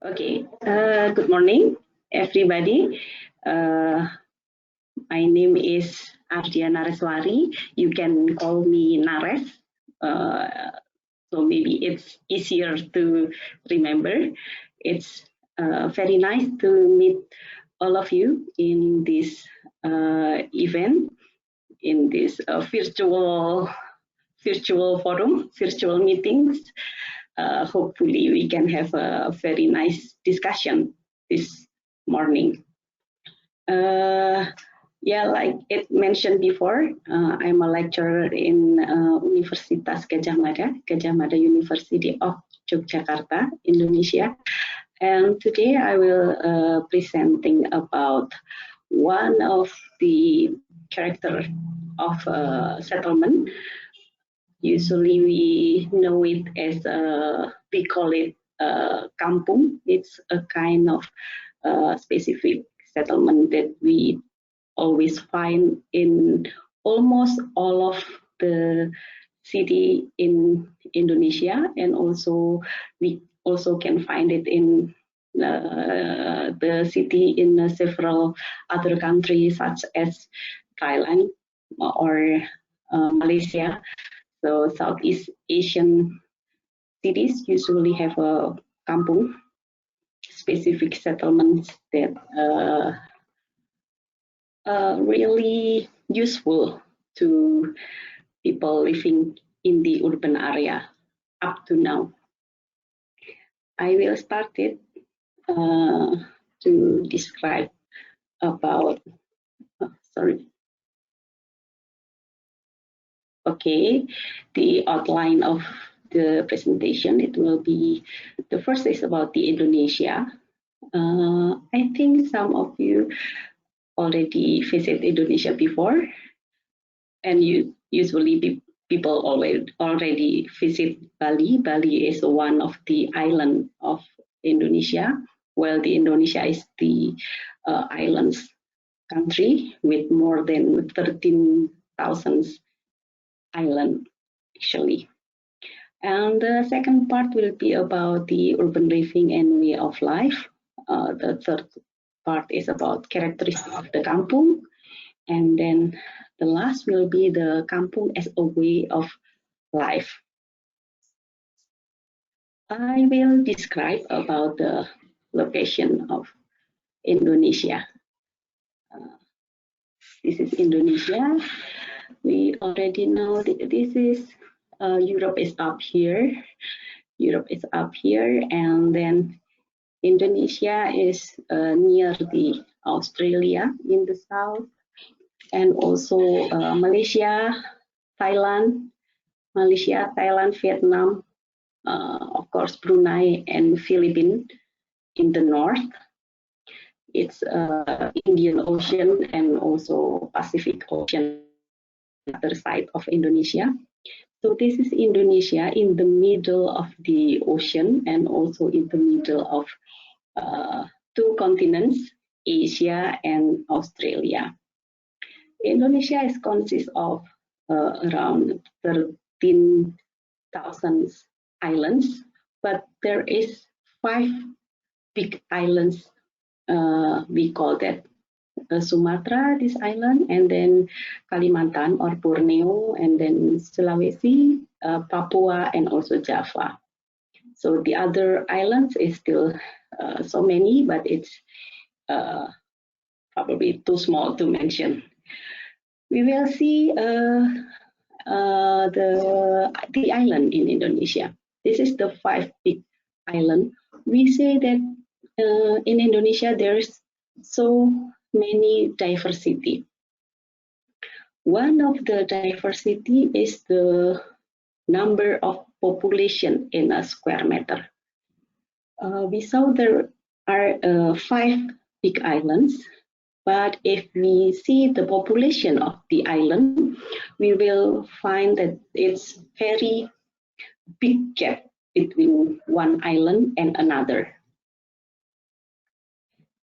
Okay, good morning, everybody. Uh, my name is Arhya Nareswari. You can call me Nares. So maybe it's easier to remember. It's very nice to meet all of you in this event, in this virtual forum, virtual meetings. Hopefully we can have a very nice discussion this morning. Yeah, like it mentioned before, I'm a lecturer in Universitas Gadjah Mada University of Yogyakarta, Indonesia. And today I will presenting about one of the character of settlement. Usually we know it as we call it Kampung. It's a kind of specific settlement that we always find in almost all of the city in Indonesia, and also we also can find it in the city in several other countries such as Thailand or Malaysia. So Southeast Asian cities usually have a kampung, specific settlements that really useful to people living in the urban area up to now. I will start it to describe about, Okay, the outline of the presentation, it will be, the first is about the Indonesia. I think some of you already visit Indonesia before, and people already visit Bali. Bali is one of the island of Indonesia, while the Indonesia is the islands country with more than 13,000 island actually. And the second part will be about the urban living and way of life. The third part is about characteristics of the kampung. And then the last will be the kampung as a way of life. I will describe about the location of Indonesia. This is Indonesia. We already know this is Europe is up here. Europe is up here, and then Indonesia is near the Australia in the south, and also Malaysia, Thailand, Vietnam, of course Brunei and Philippines in the north. It's Indian Ocean and also Pacific Ocean on the other side of Indonesia. So this is Indonesia in the middle of the ocean and also in the middle of two continents, Asia and Australia. Indonesia consists of around 13,000 islands, but there is 5 big islands. We call that Sumatra, this island, and then Kalimantan or Borneo, and then Sulawesi, Papua, and also Java. So the other islands is still so many, but it's probably too small to mention. We will see the island in Indonesia. This is the 5 big island. We say that in Indonesia there's so many diversity. One of the diversity is the number of population in a square meter. We saw there are 5 big islands, but if we see the population of the island, we will find that it's very big gap between one island and another.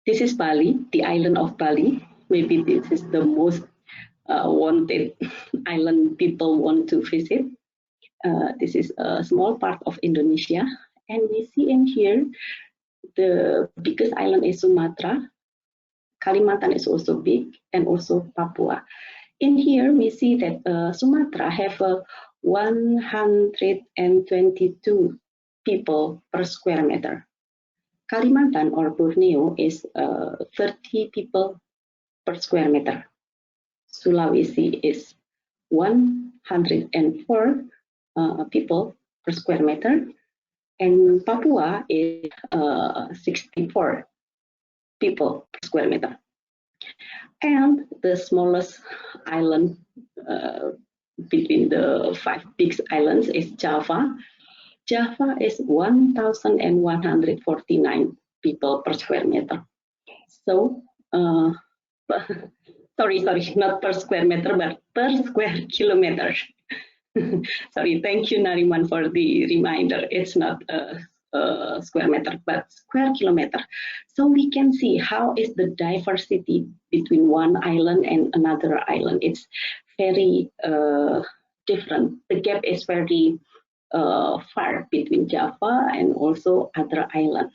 This is Bali, the island of Bali. Maybe this is the most wanted island people want to visit. This is a small part of Indonesia, and we see in here the biggest island is Sumatra. Kalimantan is also big, and also Papua. In here, we see that Sumatra have 122 people per square meter. Kalimantan or Borneo is 30 people per square meter. Sulawesi is 104 people per square meter, and Papua is 64 people per square meter. And the smallest island between the 5 big islands is Java. Java is 1,149 people per square meter. So, sorry, not per square meter, but per square kilometer. Sorry, thank you, Nariman, for the reminder. It's not a square meter, but square kilometer. So we can see how is the diversity between one island and another island. It's very different. The gap is very far between Java and also other islands.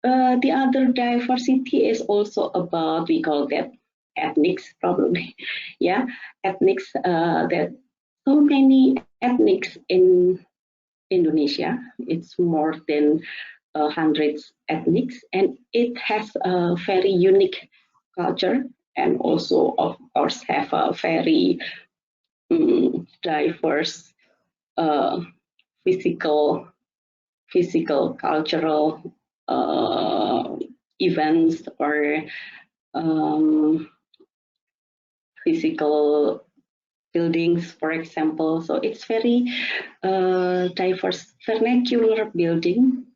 The other diversity is also about, we call that ethnics, probably. Yeah, ethnics, that so many ethnics in Indonesia. It's more than 100 ethnics, and it has a very unique culture, and also, of course, have a very diverse physical, cultural events, or physical buildings, for example. So it's very diverse vernacular building,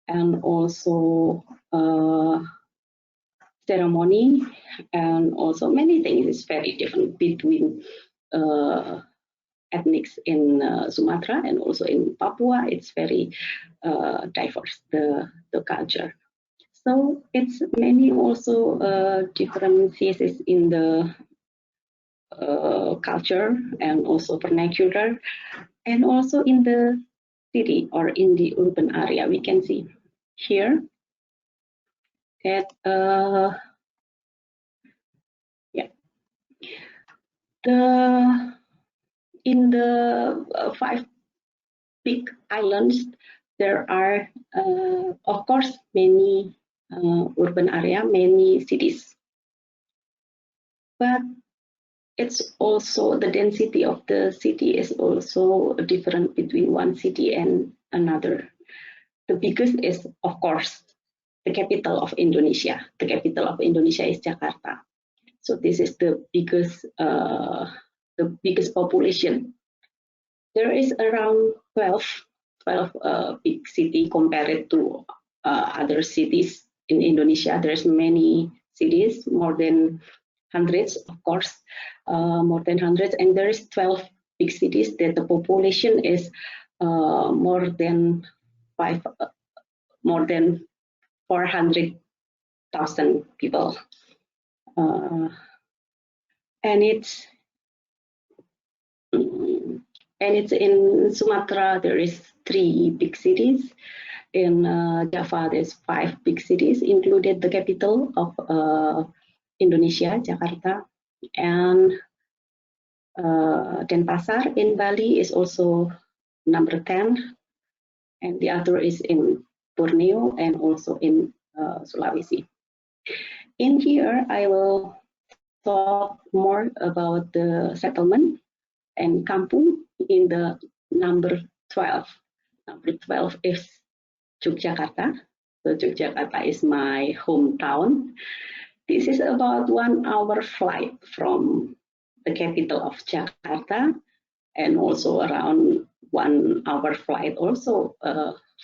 and also ceremony, and also many things is very different between ethnics in Sumatra and also in Papua. It's very diverse, the culture. So it's many also differences in the culture, and also vernacular, and also in the city or in the urban area. We can see here that in the 5 big islands, there are of course many urban area, many cities, but it's also the density of the city is also different between one city and another. The biggest is, of course, the capital of Indonesia. The capital of Indonesia is Jakarta. So this is the biggest population. There is around 12 big city compared to other cities in Indonesia. There's many cities, more than hundreds, of course, more than hundreds, and there is 12 big cities that the population is more than 400,000 people, and it's in Sumatra. There is 3 big cities. In Java, there's 5 big cities, included the capital of Indonesia, Jakarta, and Denpasar in Bali is also number 10, and the other is in Borneo and also in Sulawesi. In here, I will talk more about the settlement and kampung in the number 12. Number 12 is Yogyakarta. So Yogyakarta is my hometown. This is about 1 hour flight from the capital of Jakarta, and also around 1 hour flight also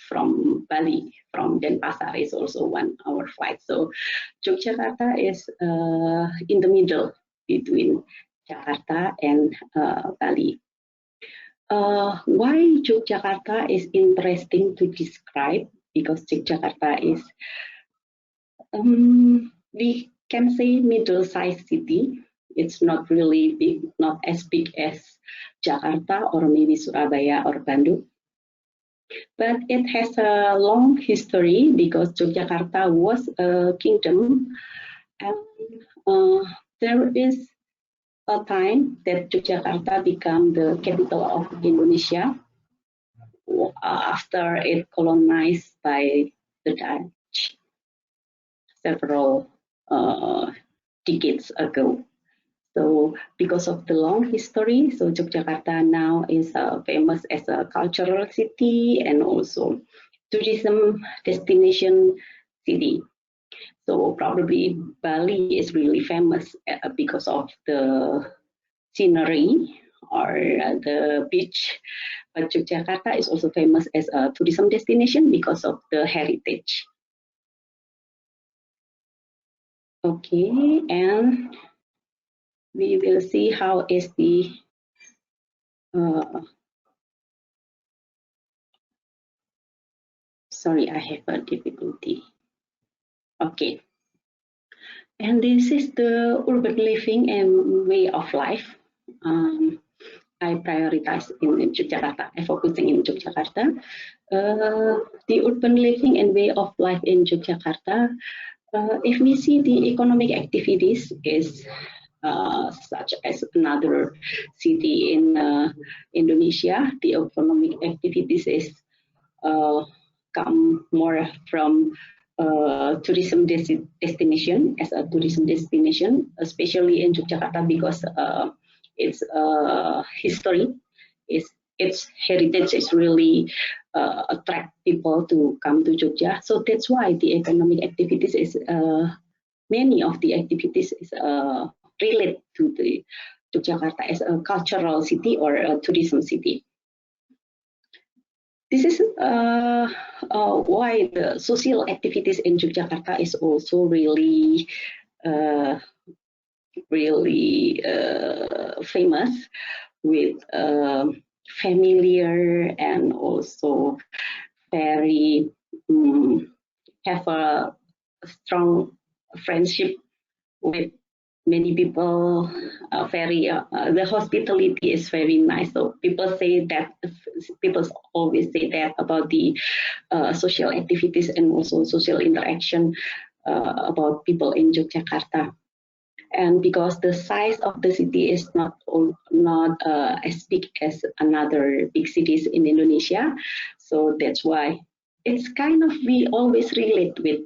from Bali. From Denpasar is also 1 hour flight. So Yogyakarta is in the middle between Jakarta and Bali. Why Yogyakarta is interesting to describe? Because Yogyakarta is, we can say, middle-sized city. It's not really big, not as big as Jakarta or maybe Surabaya or Bandung. But it has a long history because Yogyakarta was a kingdom, and there is a time that Yogyakarta became the capital of Indonesia after it colonized by the Dutch several decades ago. So because of the long history, so Yogyakarta now is famous as a cultural city and also tourism destination city. So probably Bali is really famous because of the scenery or the beach. But Yogyakarta is also famous as a tourism destination because of the heritage. Okay, and we will see how is the sorry, I have a difficulty. Okay, and this is the urban living and way of life. I prioritize in Yogyakarta. I focusing in Yogyakarta. The urban living and way of life in Yogyakarta. If we see the economic activities is such as another city in Indonesia, the economic activities is come more from tourism destination as a tourism destination, especially in Yogyakarta because its history is its heritage is really attract people to come to Jogja. So that's why the economic activities is many of the activities is related to the Yogyakarta as a cultural city or a tourism city. This is why the social activities in Yogyakarta is also really famous with familiar and also very have a strong friendship with many people. The hospitality is very nice. So people say that people always say that about the social activities and also social interaction about people in Yogyakarta. And because the size of the city is not as big as another big cities in Indonesia, so that's why it's kind of we always relate with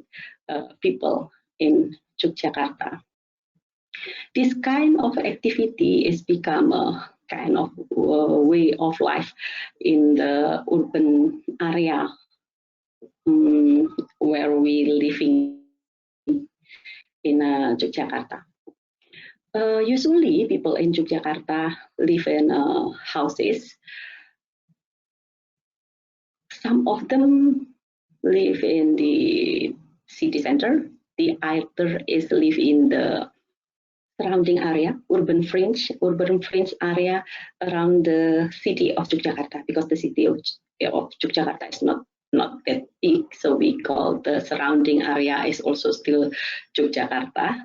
people in Yogyakarta. This kind of activity is become a kind of way of life in the urban area where we living in Yogyakarta. Usually, people in Yogyakarta live in houses. Some of them live in the city center. The other is live in the surrounding area, urban fringe area around the city of Yogyakarta, because the city of Yogyakarta is not that big, so we call the surrounding area is also still Yogyakarta.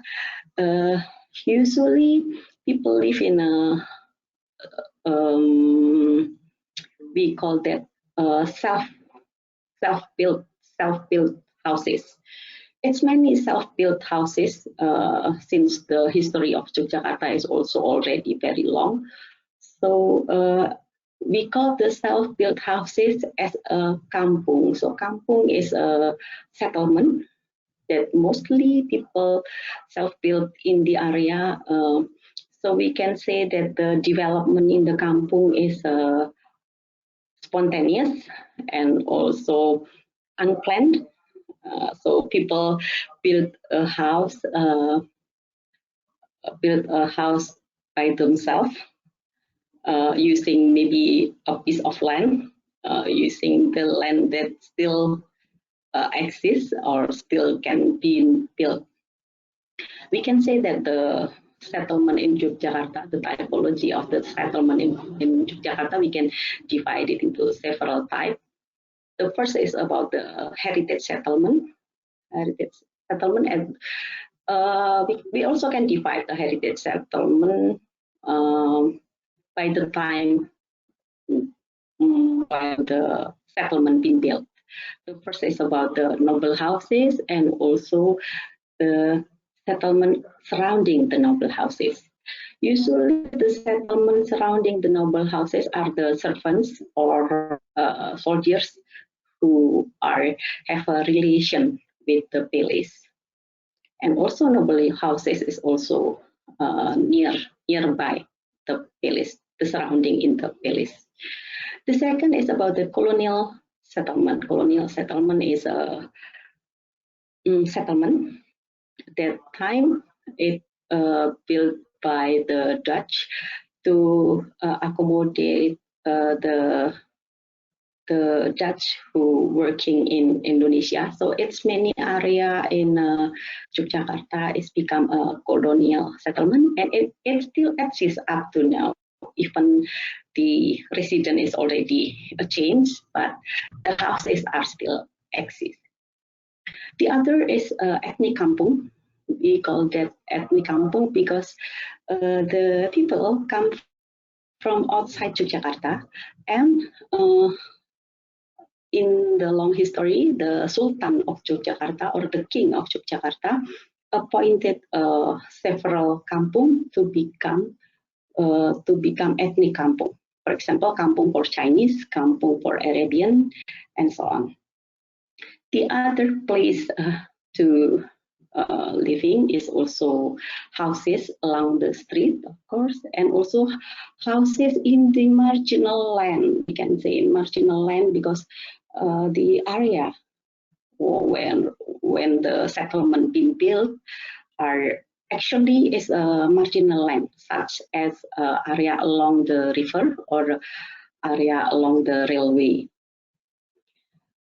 Usually, people live in a we call that self-built houses. It's many self-built houses since the history of Yogyakarta is also already very long. So we call the self-built houses as a kampung. So kampung is a settlement that mostly people self-built in the area. So we can say that the development in the kampung is spontaneous and also unplanned. So people build a house by themselves using maybe a piece of land, using the land that still exists or still can be built. We can say that the settlement in Yogyakarta, the typology of the settlement in Yogyakarta, we can divide it into several types. The first is about the heritage settlement. And we also can divide the heritage settlement by the time while the settlement being built. The first is about the noble houses and also the settlement surrounding the noble houses. Usually, the settlement surrounding the noble houses are the servants or soldiers who have a relation with the palace. And also, noble houses is also nearby the palace, the surrounding in the palace. The second is about the colonial settlement. Colonial settlement is a settlement. At that time, it built by the Dutch to accommodate the Dutch who working in Indonesia. So it's many area in Yogyakarta is become a colonial settlement, and it still exists up to now. Even the resident is already changed, but the houses are still exist. The other is ethnic kampung. We call that ethnic kampung because the people come from outside Yogyakarta, and in the long history, the Sultan of Yogyakarta or the King of Yogyakarta appointed several kampung to become ethnic kampung. For example, kampung for Chinese, kampung for Arabian, and so on. The other place to living is also houses along the street, of course, and also houses in the marginal land. We can say marginal land because the area when the settlement being built are actually is a marginal land, such as area along the river or area along the railway.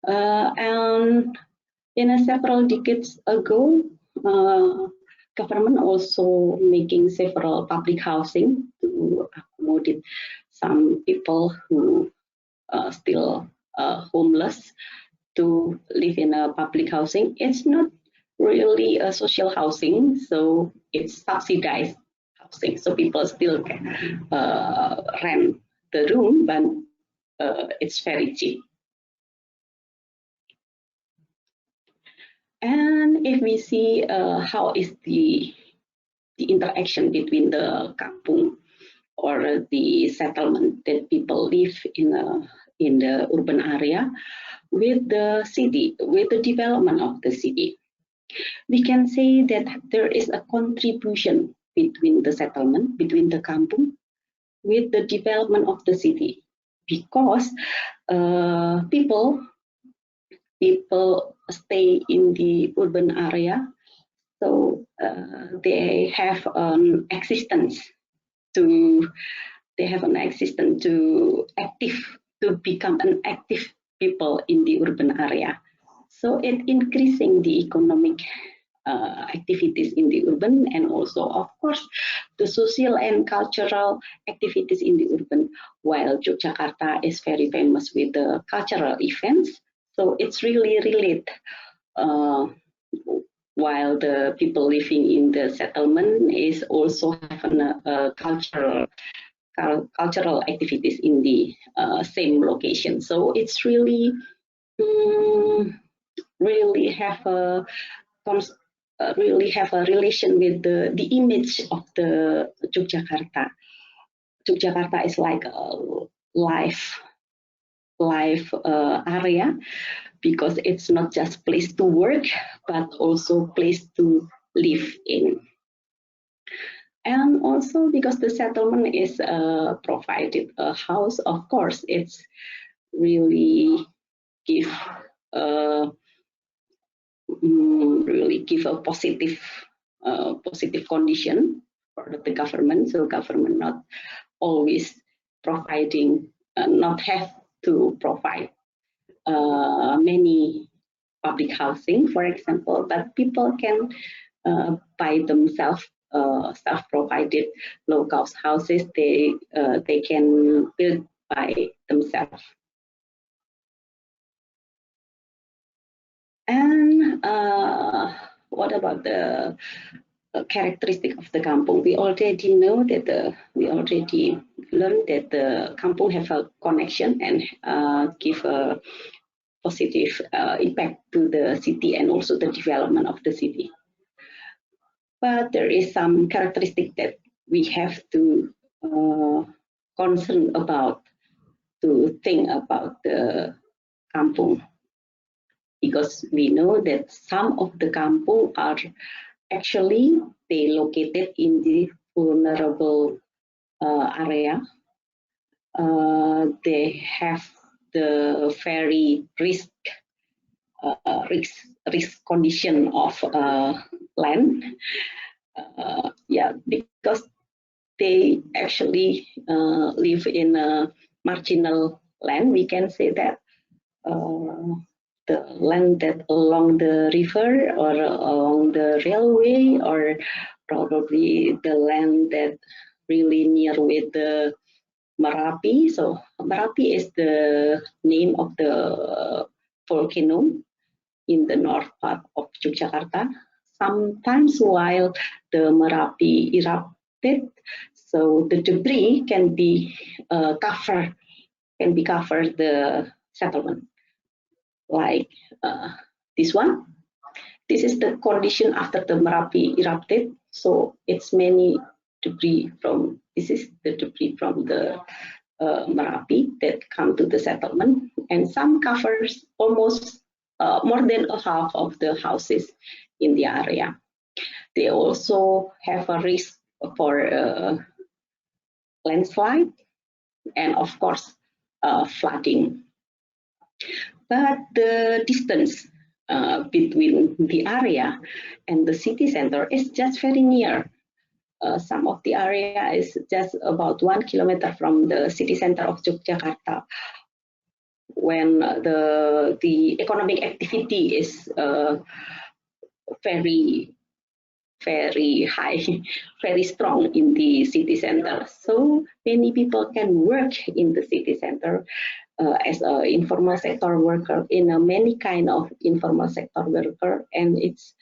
And in several decades ago, government also making several public housing to accommodate some people who still homeless to live in a public housing. It's not really a social housing, so it's subsidized housing. So people still can rent the room, but it's very cheap. And if we see how is the interaction between the kampung or the settlement that people live in the urban area with the city, with the development of the city, we can say that there is a contribution between the settlement, between the kampung, with the development of the city, because people stay in the urban area, so they have an existence to become an active people in the urban area. So it increasing the economic activities in the urban, and also of course the social and cultural activities in the urban. While Yogyakarta is very famous with the cultural events, so it's really related. While the people living in the settlement is also having cultural activities in the same location. So it's really have a relation with the image of the Yogyakarta. Yogyakarta is like a life area, because it's not just place to work, but also place to live in. And also because the settlement is provided a house, of course, it's really give a positive condition for the government. So government not always providing, not have to provide many public housing, for example, but people can buy themselves self-provided low-cost houses. They can build by themselves. And what about the characteristic of the kampung? We already know that we already learned that the Kampung have a connection and give a positive impact to the city and also the development of the city. But there is some characteristic that we have to concern about, to think about the Kampung, because we know that some of the Kampung are actually they located in the vulnerable area. They have the very risk condition of land. Yeah, because they actually live in a marginal land. We can say that the land that along the river or along the railway, or probably the land that really near with the Merapi. So Merapi is the name of the volcano in the north part of Yogyakarta. Sometimes while the Merapi erupted, so the debris can be covered the settlement, like this one. This is the condition after the Merapi erupted. So it's many debris from, this is the debris from the Merapi that come to the settlement, and some covers almost more than a half of the houses in the area. They also have a risk for landslide and of course flooding. But the distance between the area and the city center is just very near. Some of the area is just about 1 kilometer from the city center of Yogyakarta, when the economic activity is very high, very strong in the city center. So many people can work in the city center as an informal sector worker, in a many kind of informal sector worker, and it's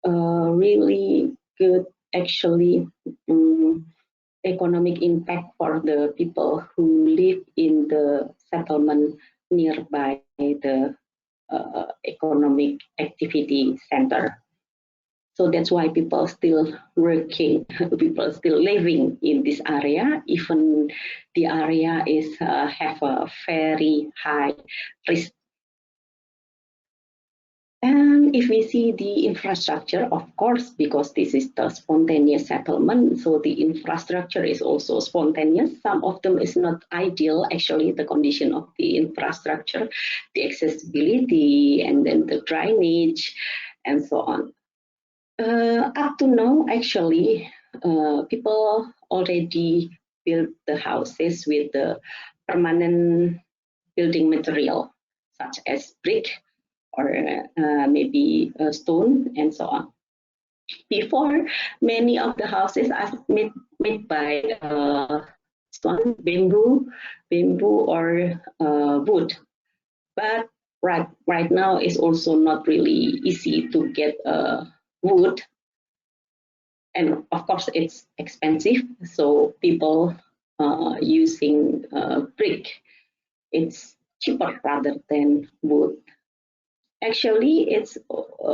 really good actually economic impact for the people who live in the settlement nearby the economic activity center. So that's why people still working, people still living in this area, even the area is have a very high risk. And if we see the infrastructure, of course, because this is the spontaneous settlement, so the infrastructure is also spontaneous. Some of them is not ideal, actually, the condition of the infrastructure, the accessibility, and then the drainage, and so on. Up to now, actually, people already built the houses with the permanent building material, such as brick, or maybe stone, and so on. Before, many of the houses are made by stone, bamboo or wood. But right now, it's also not really easy to get wood, and of course, it's expensive. So people using brick. It's cheaper rather than wood. Actually, it's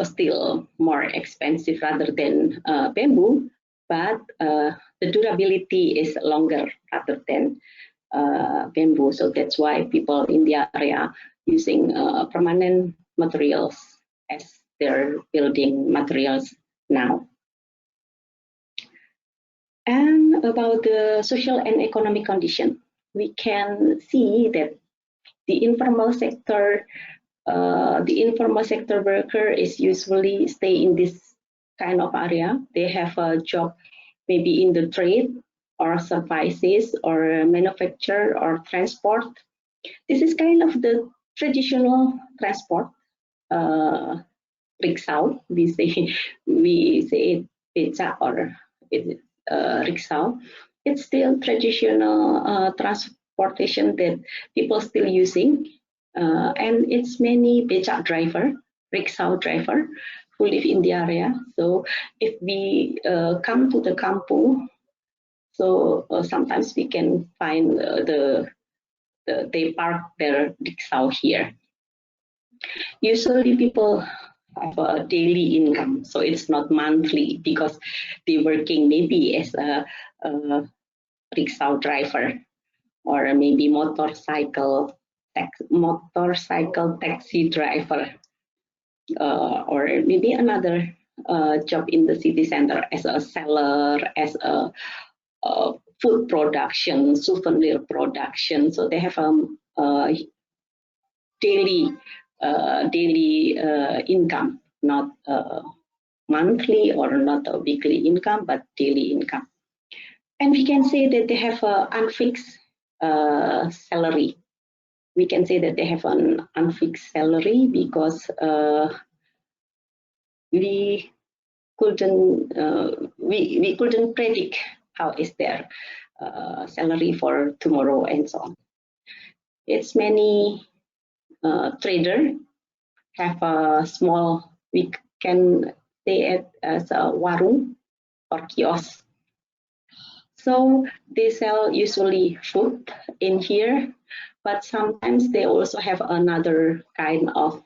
still more expensive rather than bamboo, but the durability is longer rather than bamboo. So that's why people in the area using permanent materials as their building materials now. And about the social and economic condition, we can see that the informal sector worker is usually stay in this kind of area. They have a job maybe in the trade or services or manufacture or transport. This is kind of the traditional transport. Rickshaw, we say it beca or rickshaw. It's still traditional transportation that people still using. And it's many becak driver, rickshaw driver who live in the area. So if we come to the Kampung, So sometimes we can find they park their rickshaw here. Usually people have a daily income, so it's not monthly because they're working maybe as a rickshaw driver or maybe motorcycle taxi driver, or maybe another job in the city center as a seller, as a food production, souvenir production. So they have a daily income, not monthly or not a weekly income, but daily income. And we can say that they have an unfixed salary. We can say that they have an unfixed salary because we couldn't predict how is their salary for tomorrow and so on. It's many trader have a small, we can say it as a warung or kiosk. So they sell usually food in here, but sometimes they also have another kind of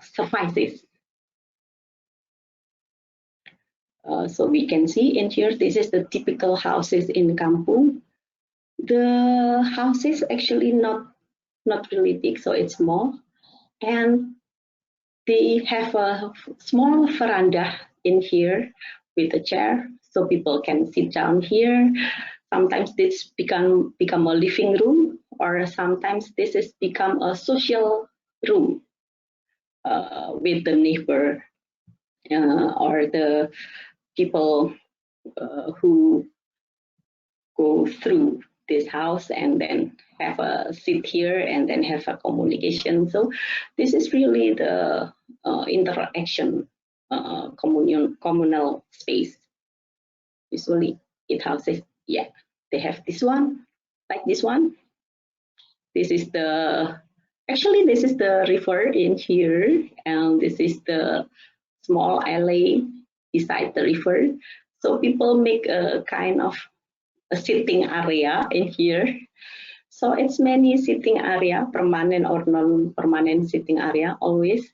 services. So we can see in here, this is the typical houses in Kampung. The house is actually not really big, so it's small, and they have a small veranda in here with a chair, so people can sit down here. Sometimes this become a living room, or sometimes this is become a social room with the neighbor or the people who go through this house and then have a sit here and then have a communication. So this is really the interaction communal space. Usually it houses, yeah, they have this one, like this one. This is the river in here, and this is the small alley beside the river. So people make a kind of a sitting area in here. So it's many sitting area, permanent or non-permanent sitting area always.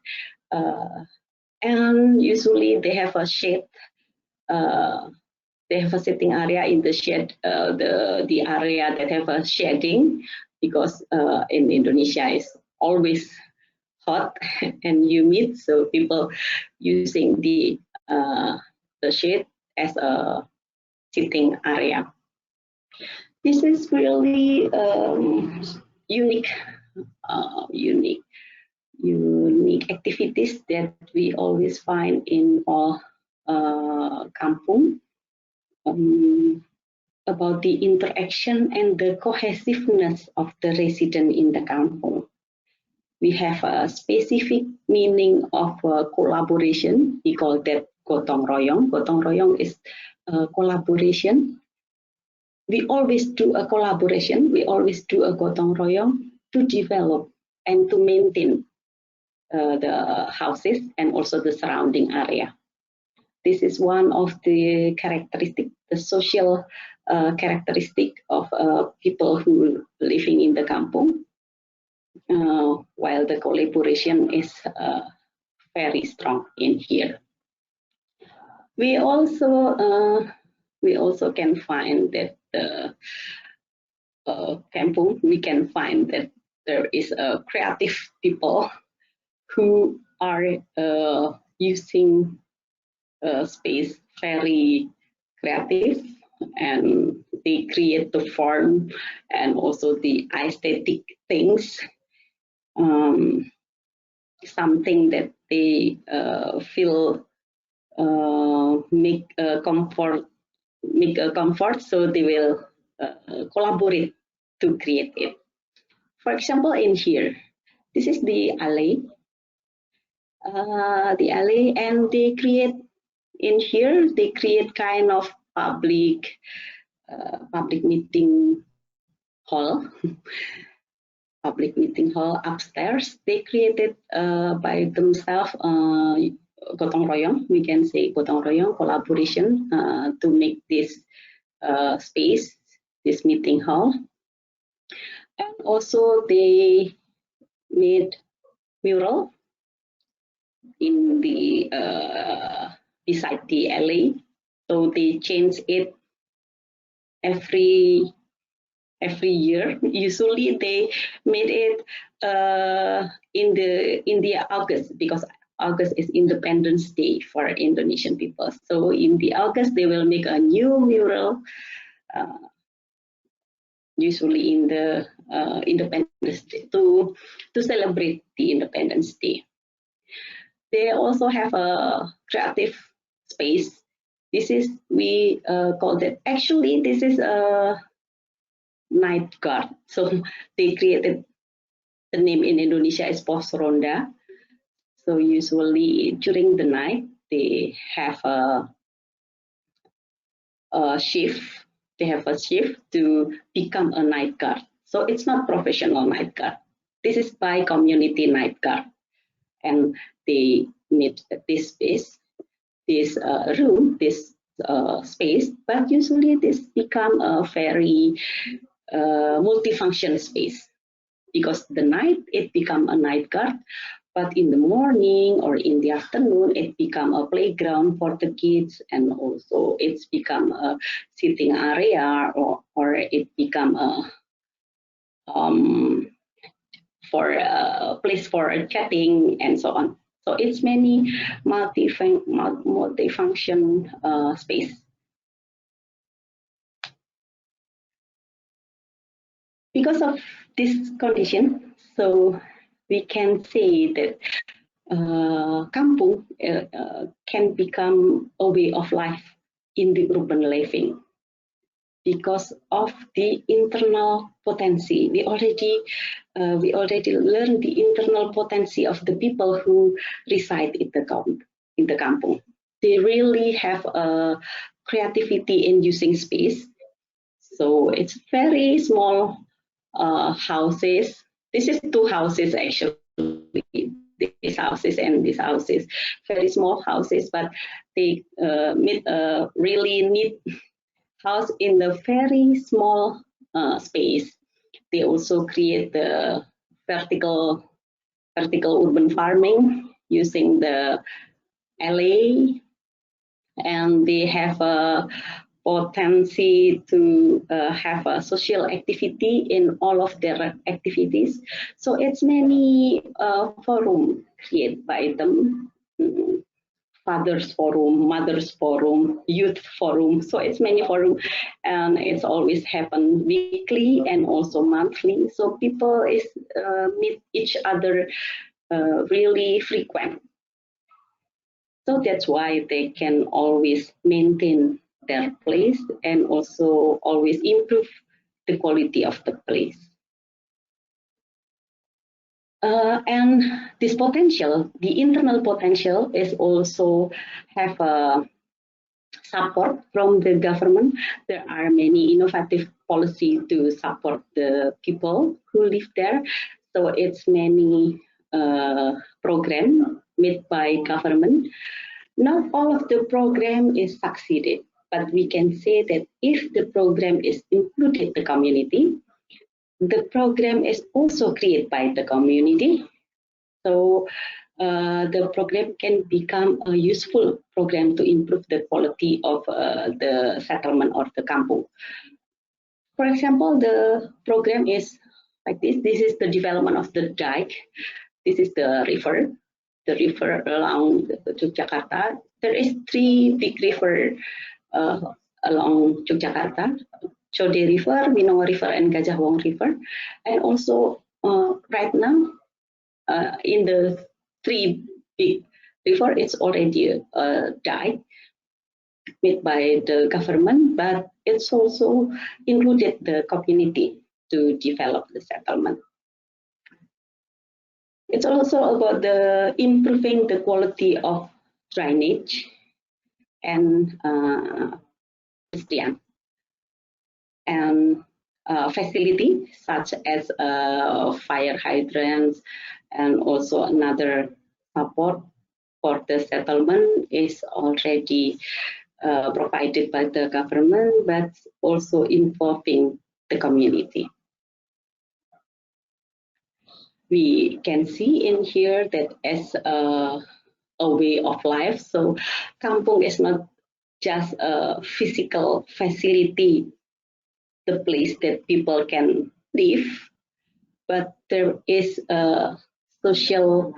And usually they have a shade. They have a sitting area in the shade, the area that have a shading, because in Indonesia is always hot and humid, so people using the shade as a sitting area. This is really unique activities that we always find in all kampung, about the interaction and the cohesiveness of the resident in the kampung. We have a specific meaning of collaboration. We call that gotong royong. Gotong royong is collaboration. We always do a collaboration. We always do a gotong royong to develop and to maintain the houses and also the surrounding area. This is one of the characteristic, the social characteristic of people who living in the kampung. While the collaboration is very strong in here. We also can find that the kampung, we can find that there is a creative people who are using space very creative, and they create the form and also the aesthetic things. Something that they feel make a comfort, so they will collaborate to create it. For example, in here, this is the alley, and they create in here. They create kind of public meeting hall. Public meeting hall upstairs. They created by themselves gotong royong. We can say gotong royong collaboration to make this space, this meeting hall. And also they made mural in the beside the alley. So they change it every year. Usually they made it in the August, because August is Independence Day for Indonesian people. So in the August they will make a new mural, usually in the Independence Day, to celebrate the Independence Day. They also have a creative space. This is, we call that, actually this is a night guard. So they created, the name in Indonesia is pos ronda. So usually during the night they have a shift. They have a shift to become a night guard. So it's not professional night guard. This is by community night guard, and they need this space, this room, this space. But usually this become a very multifunction space, because the night it become a night guard, but in the morning or in the afternoon it become a playground for the kids, and also it's become a sitting area, or it become a for a place for chatting and so on. So it's many multi-function space. Because of this condition, so we can say that Kampung can become a way of life in the urban living, because of the internal potency. We already learned the internal potency of the people who reside in the Kampung. They really have a creativity in using space. So it's very small houses. This is two houses actually. These houses and these houses, very small houses, but they meet a really neat house in the very small space. They also create the vertical urban farming using the alley, and they have a potency to have a social activity in all of their activities. So it's many forum created by them, fathers forum, mothers forum, youth forum. So it's many forum, and it's always happen weekly and also monthly. So people is meet each other really frequent. So that's why they can always maintain their place and also always improve the quality of the place. And this potential, the internal potential, is also have a support from the government. There are many innovative policies to support the people who live there. So it's many program made by government. Not all of the program is succeeded, but we can say that if the program is included the community, the program is also created by the community. So the program can become a useful program to improve the quality of the settlement or the kampung. For example, the program is like this. This is the development of the dike. This is the river along Yogyakarta. There is 3 big river along Yogyakarta: Chode River, Minongo River, and Gajah Wong River. And also right now, in the 3 big river, it's already a dike made by the government, but it's also included the community to develop the settlement. It's also about the improving the quality of drainage and facility such as fire hydrants, and also another support for the settlement is already provided by the government, but also involving the community. We can see in here that as a way of life, so Kampung is not just a physical facility, the place that people can live, but there is a social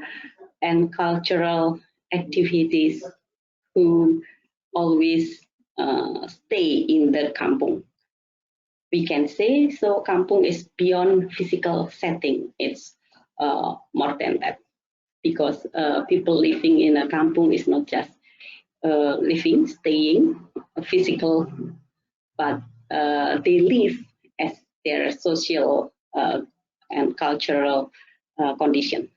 and cultural activities who always stay in the kampung. We can say so kampung is beyond physical setting. It's more than that, because people living in a kampung is not just living, staying, physical, but they live as their social and cultural condition.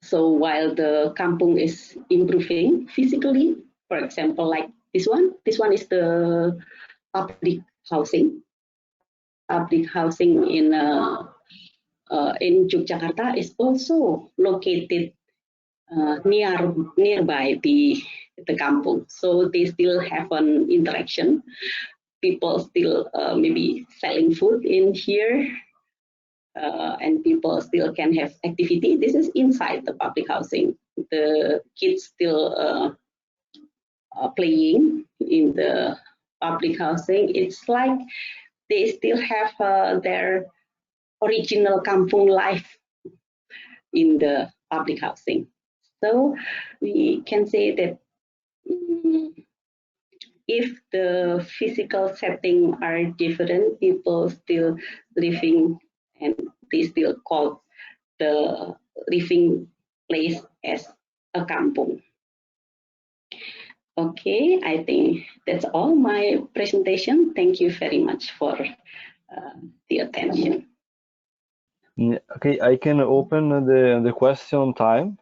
So while the kampung is improving physically, for example, like this one is the public housing. Public housing in Yogyakarta is also located nearby the kampung, so they still have an interaction. People still maybe selling food in here, and people still can have activity. This is inside the public housing. The kids still playing in the public housing. It's like they still have their original kampung life in the public housing. So we can say that if the physical setting are different, people still living and they still call the living place as a kampung. Okay, I think that's all my presentation. Thank you very much for the attention. Okay, I can open the question time,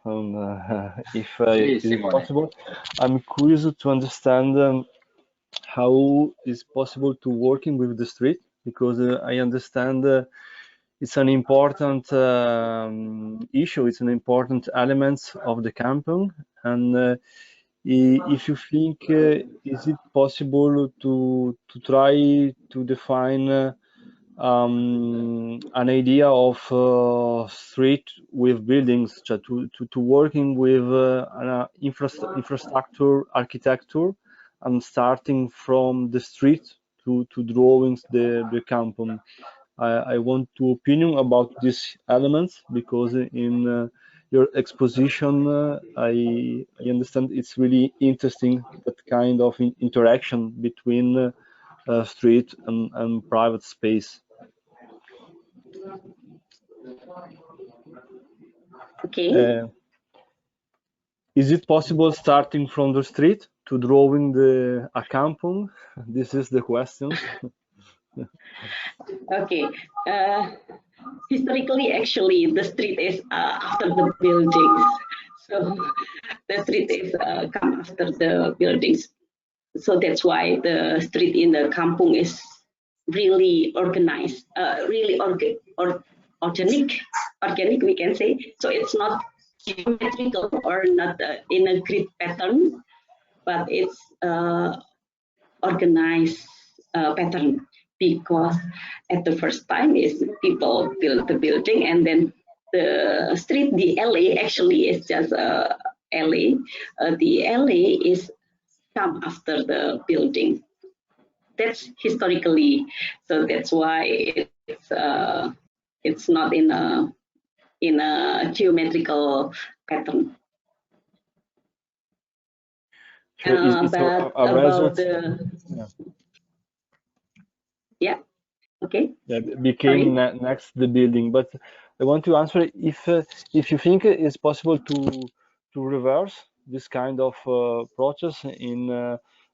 if it's possible. I'm curious to understand how is possible to working with the street, because I understand it's an important issue. It's an important element of the kampung, and if you think, is it possible to try to define an idea of street with buildings, to working with infrastructure architecture, and starting from the street to drawings the kampung. I want to opinion about these elements, because in your exposition I understand it's really interesting, that kind of interaction between street and private space. Okay. Is it possible starting from the street to drawing a kampung? This is the question. Okay. Historically, actually, the street is after the buildings. So the street is come after the buildings. So that's why the street in the kampung is really organized, really organic, we can say. So it's not geometrical or not in a grid pattern, but it's organized pattern, because at the first time is people build the building, and then the street, the alley actually is just a alley. The alley is come after the building. That's historically, so that's why it's not in a geometrical pattern. So but about the yeah. Okay. Yeah, became next the building, but I want to answer if you think it's possible to reverse this kind of process.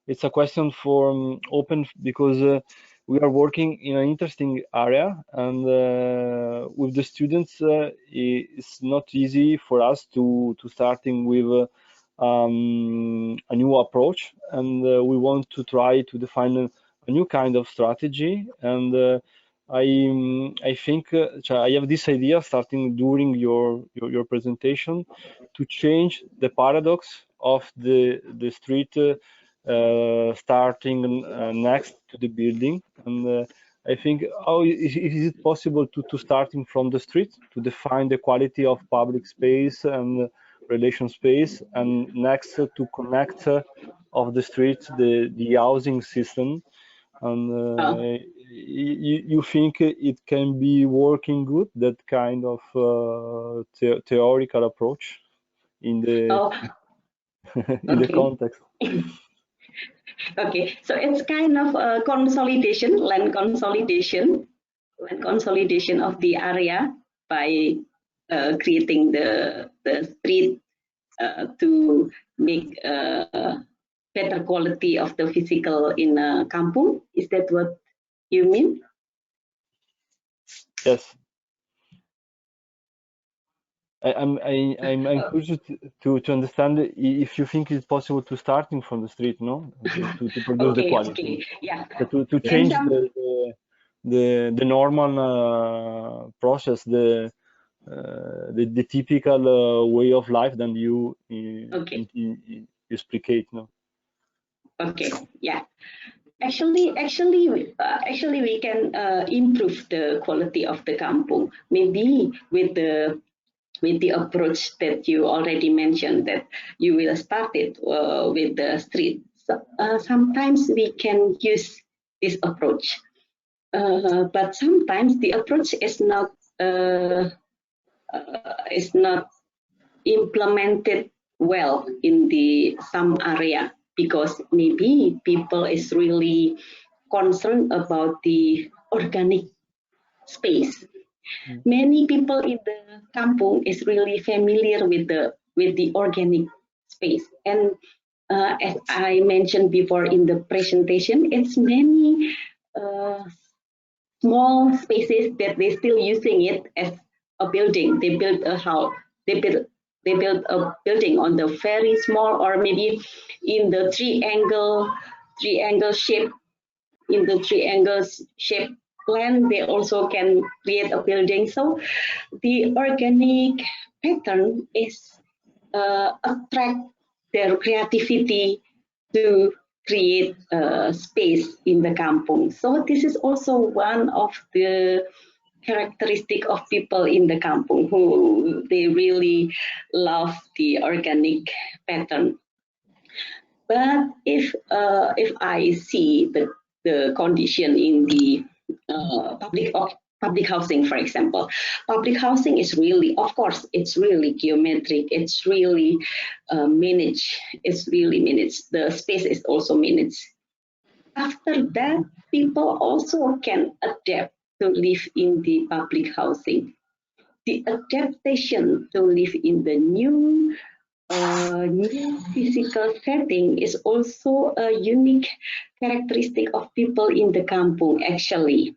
It's a question for open, because we are working in an interesting area, and with the students it's not easy for us to starting with a new approach, and we want to try to define a new kind of strategy, and I think I have this idea starting during your presentation to change the paradox of the street starting next to the building, and I think how is it possible to starting from the street to define the quality of public space and relation space, and next to connect of the street the housing system, and you think it can be working good, that kind of theoretical approach in the in the context? Okay, so it's kind of a consolidation, land consolidation of the area by creating the street to make better quality of the physical in Kampung. Is that what you mean? Yes. I'm curious to understand if you think it's possible to starting from the street, no, to produce the quality. Okay, yeah. To change the normal process, the typical way of life than you you explicate, no? Okay, yeah. Actually, we can improve the quality of the kampung. Maybe with the approach that you already mentioned, that you will start it with the street. So, sometimes we can use this approach, but sometimes the approach is not implemented well in the some area, because maybe people is really concerned about the organic space. Many people in the kampung is really familiar with the organic space, and as I mentioned before in the presentation, it's many small spaces that they're still using it as a building. They build a house. They build a building on the very small, or maybe in the triangle shape. In the triangle shape plan, they also can create a building. So the organic pattern is attract their creativity to create space in the kampung. So this is also one of the characteristic of people in the kampung, who they really love the organic pattern. But if I see the condition in the public housing, for example, public housing is really, of course, it's really geometric. It's really managed. It's really managed. The space is also managed. After that, people also can adapt to live in the public housing. The adaptation to live in the new physical setting is also a unique characteristic of people in the kampung, actually.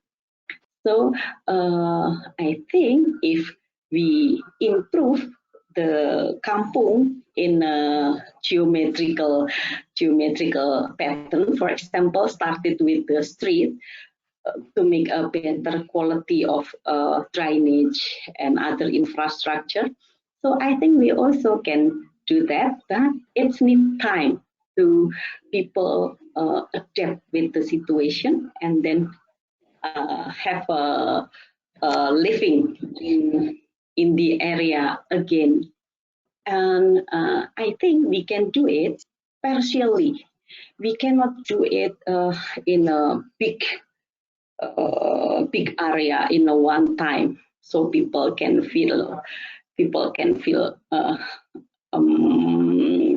So I think if we improve the kampung in a geometrical pattern, for example, started with the street, to make a better quality of drainage and other infrastructure. So I think we also can do that, but it's need time to people adapt with the situation, and then have a living in the area again. And I think we can do it partially. We cannot do it in a big area in a one time, so people can feel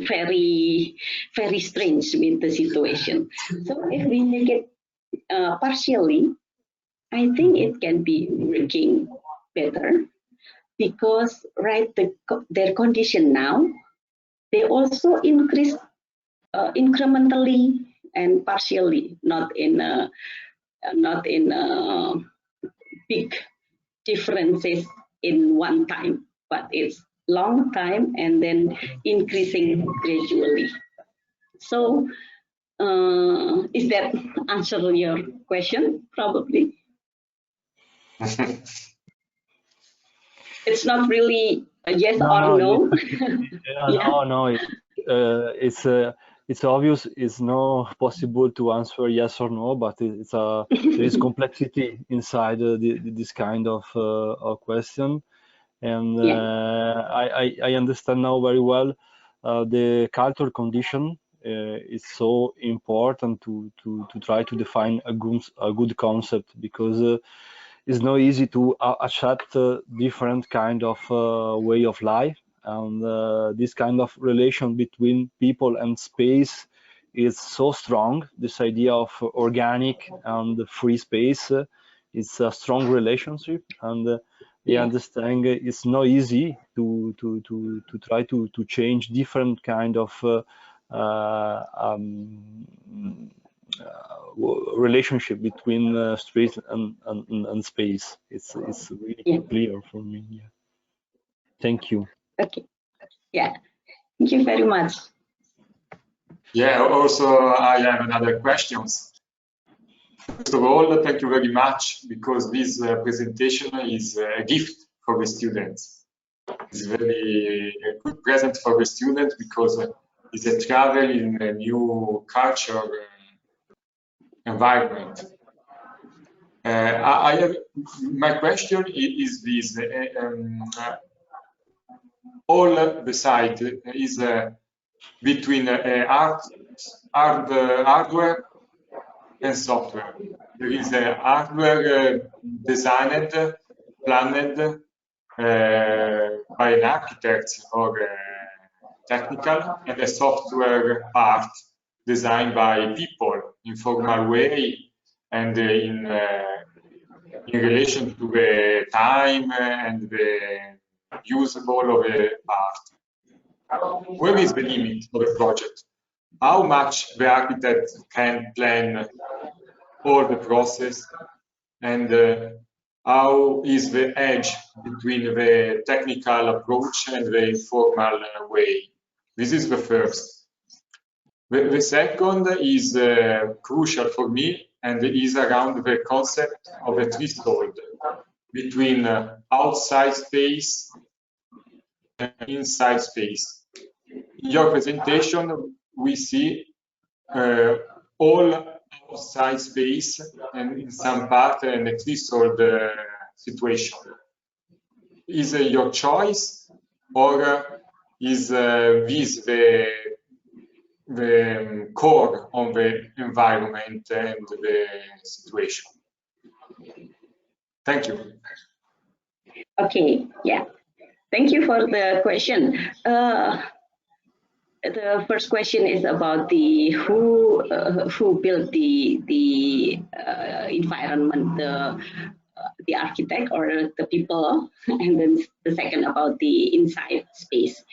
very strange with the situation. So if we make it partially, I think it can be working better, because their condition now, they also increase incrementally and partially, not in big differences in one time, but it's long time and then increasing gradually. So is that answer your question? Probably. It's not really a yes or no. No. It's obvious. It's not possible to answer yes or no, but there is complexity inside this kind of question, and I understand now very well the cultural condition. Is so important to try to define a good concept, because it's not easy to accept different kind of way of life, and this kind of relation between people and space is so strong. This idea of organic and free space is a strong relationship, and I understand it's not easy to try to change different kind of relationship between street and space. It's really clear for me. Yeah. Thank you. Okay. Yeah. Thank you very much. Yeah. Also, I have another questions. First of all, thank you very much, because this presentation is a gift for the students. It's very a good present for the students, because it's a travel in a new culture environment. I have, my question is this: all the site is between hardware and software. There is a hardware designed, planned by an architect or technical, and a software part designed by people in formal way, and in relation to the time and the usable of the part. Where is the limit of the project? How much the architect can plan all the process, and how is the edge between the technical approach and the informal way? This is the first. The second is crucial for me, and is around the concept of a threshold between outside space and inside space. In your presentation, we see all outside space, and in some part an threshold situation. Is your choice, or is this the core of the environment and the situation? Thank you. Okay, yeah. Thank you for the question. The first question is about the who built the environment, the architect or the people, and then the second about the inside space,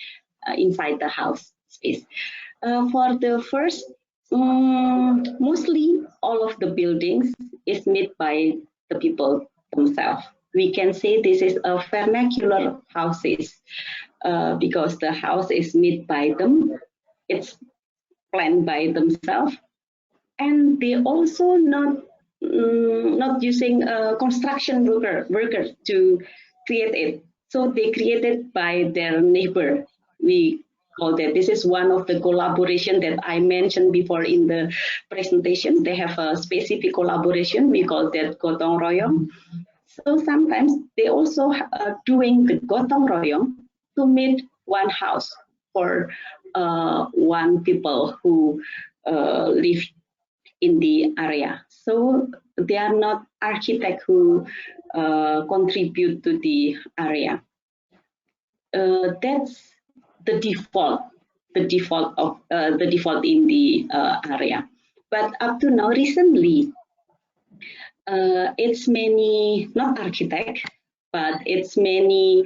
inside the house space. For the first, mostly all of the buildings is made by the people themselves. We can say this is a vernacular houses, because the house is made by them, it's planned by themselves, and they also not using construction workers to create it. So they created by their neighbor. We call that. This is one of the collaboration that I mentioned before in the presentation. They have a specific collaboration. We call that gotong royong. So sometimes they also doing the gotong royong to make one house for one people who live in the area. So they are not architects who contribute to the area. That's the default in the area. But up to now, recently, it's many, not architect, but it's many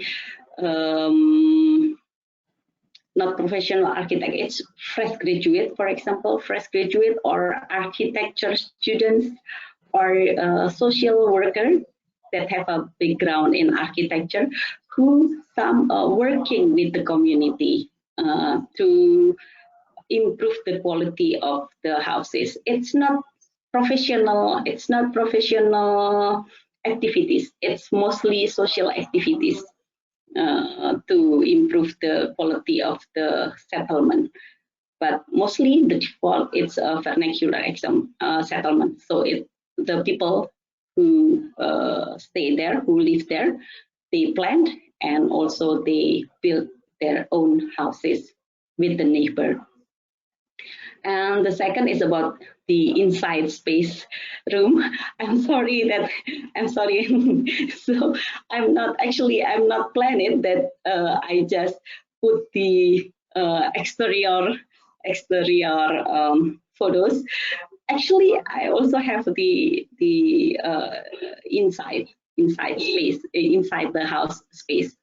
not professional architect. It's fresh graduate, for example, fresh graduate or architecture students or social worker that have a background in architecture, who some working with the community to improve the quality of the houses. It's not professional activities. It's mostly social activities to improve the quality of the settlement. But mostly the default is a vernacular settlement. So the people who stay there, who live there, they plant and also they build their own houses with the neighbor. And the second is about the inside space room. I'm sorry. So I'm not planning that I just put the exterior photos. Actually, I also have the inside space, inside the house space.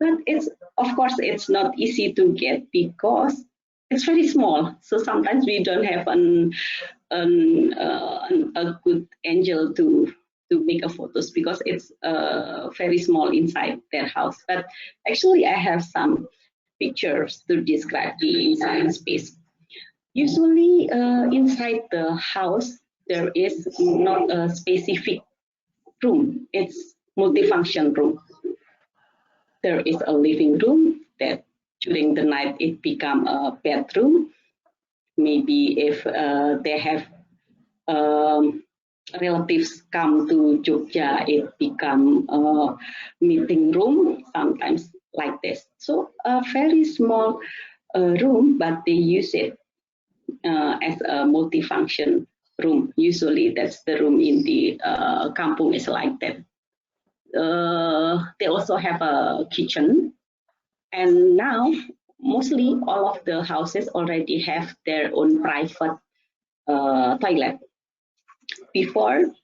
But of course it's not easy to get because it's very small. So sometimes we don't have a good angle to make a photos because it's very small inside their house. But actually, I have some pictures to describe the inside space. Usually, inside the house, there is not a specific room. It's multifunction room. There is a living room that during the night it become a bedroom. Maybe if they have relatives come to Jogja, it become a meeting room, sometimes like this. So a very small room, but they use it as a multifunction room. Usually that's the room in the Kampung is like that. They also have a kitchen. And now, mostly all of the houses already have their own private toilet. Before,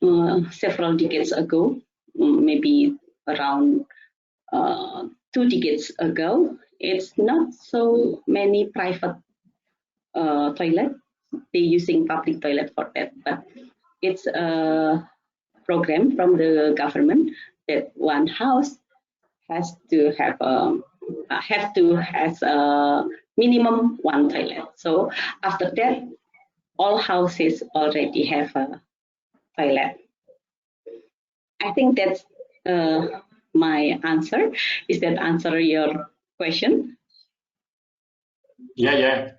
several decades ago, maybe around 2 decades ago, it's not so many private toilet. They're using public toilet for that, but it's a program from the government that one house has to have has a minimum one toilet. So after that, all houses already have a toilet. I think that's my answer. Is that answer your question? Yeah.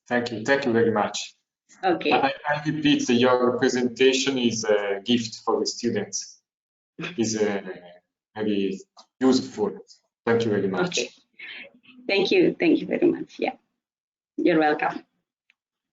Thank you very much. Okay. I repeat, your presentation is a gift for the students. Is very useful. Thank you very much. Okay. Thank you very much. Yeah, you're welcome.